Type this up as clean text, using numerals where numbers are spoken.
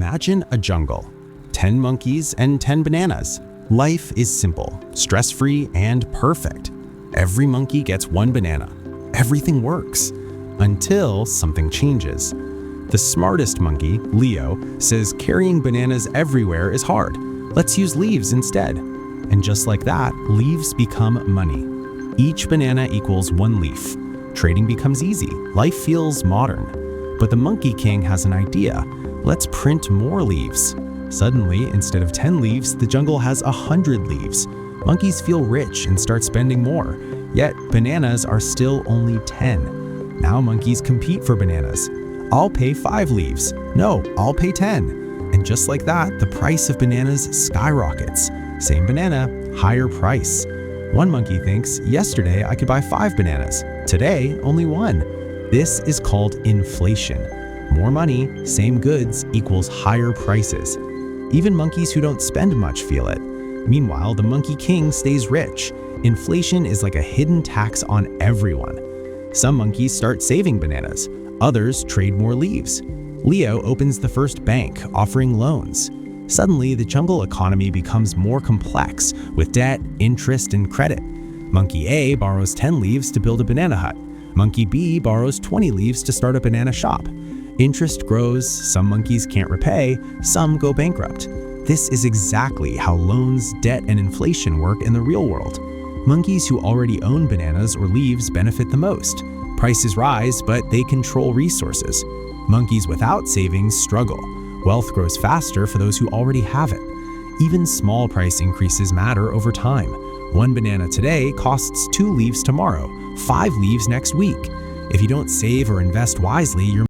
Imagine a jungle, 10 monkeys and 10 bananas. Life is simple, stress-free, and perfect. Every monkey gets one banana. Everything works. Until something changes. The smartest monkey, Leo, says carrying bananas everywhere is hard. Let's use leaves instead. And just like that, leaves become money. Each banana equals one leaf. Trading becomes easy. Life feels modern. But the Monkey King has an idea. Let's print more leaves. Suddenly, instead of 10 leaves, the jungle has 100 leaves. Monkeys feel rich and start spending more. Yet, bananas are still only 10. Now monkeys compete for bananas. I'll pay 5 leaves. No, I'll pay 10. And just like that, the price of bananas skyrockets. Same banana, higher price. One monkey thinks, yesterday I could buy 5 bananas. Today, only 1. This is called inflation. More money, same goods equals higher prices. Even monkeys who don't spend much feel it. Meanwhile, the Monkey King stays rich. Inflation is like a hidden tax on everyone. Some monkeys start saving bananas. Others trade more leaves. Leo opens the first bank, offering loans. Suddenly, the jungle economy becomes more complex, with debt, interest, and credit. Monkey A borrows 10 leaves to build a banana hut. Monkey B borrows 20 leaves to start a banana shop. Interest grows, some monkeys can't repay, some go bankrupt. This is exactly how loans, debt, and inflation work in the real world. Monkeys who already own bananas or leaves benefit the most. Prices rise, but they control resources. Monkeys without savings struggle. Wealth grows faster for those who already have it. Even small price increases matter over time. 1 banana today costs 2 leaves tomorrow, 5 leaves next week. If you don't save or invest wisely, you're